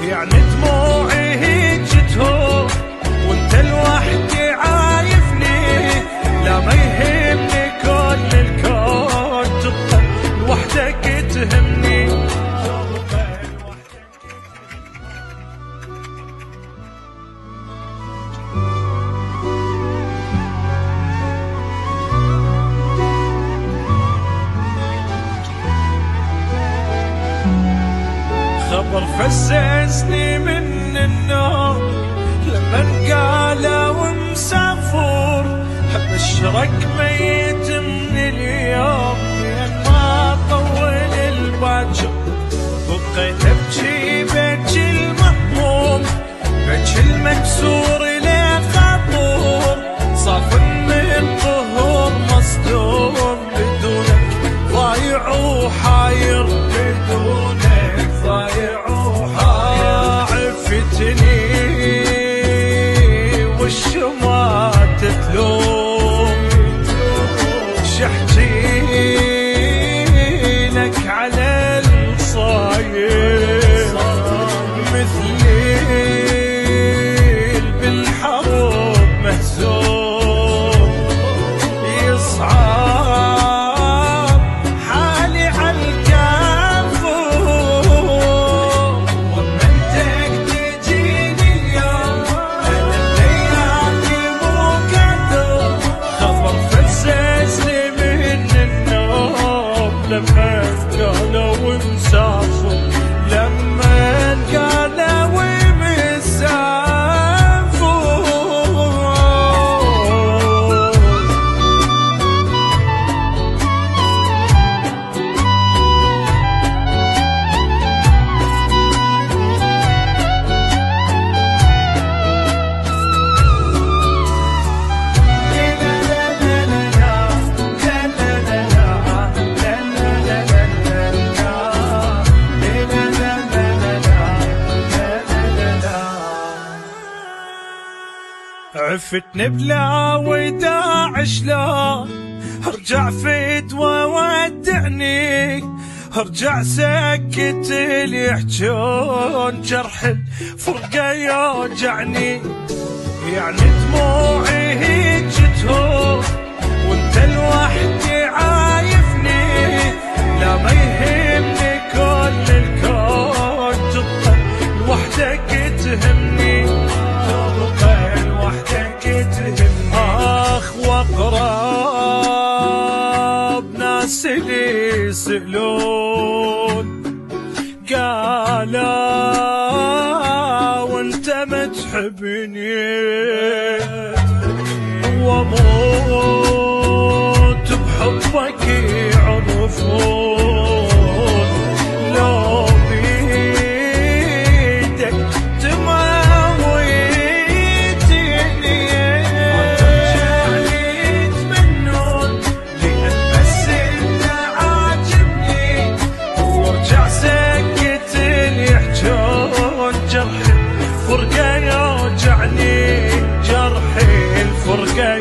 يعني دموعي هيج تهون وانت لوحدي عايفني، لا ما يهمني كل الكون تبقى لوحدك تهمني. خبر فززني من النوم لمن قالوا مسافر، ابشرك ميت من اليوم لين ما طول الباجر. بقيت ابكي بجي المهموم بجي المكسور له خطور، صاف من ظهور مصدوم بدونك ضايع وحاير، بدونك ضايع وحاير. عفتني والشما تتلوم، شحتي لك على الصاير، مثلي بالحرب مهزوم، يصعب حالي عالكافور. ومنتك تجيني اليوم انا ليالي مو كدوم، خبر فززني من النوم لما قالوا مسافر، لما قالوا عفتني بلا وداع شلون ارجع فدوى ودعني، ارجع سكت اللي يحجون جرح الفرقة يوجعني. يعني دموعي هيج تهون وانت لوحدي عايفني، لا ما يهمني كل الكون تبقى لوحدك تهمني، تبقى لوحدك تهمني. اخ واقرب ناس اللي يسألون قالوا وانت ما تحبني، واموت بحبك يعرفون، لو بيدك تموتني وترجعني يتمنون، لأن بس انت عاجبني، وارجع سكت اللي يحجون جرح الفرقة يوجعني، جرح الفرقة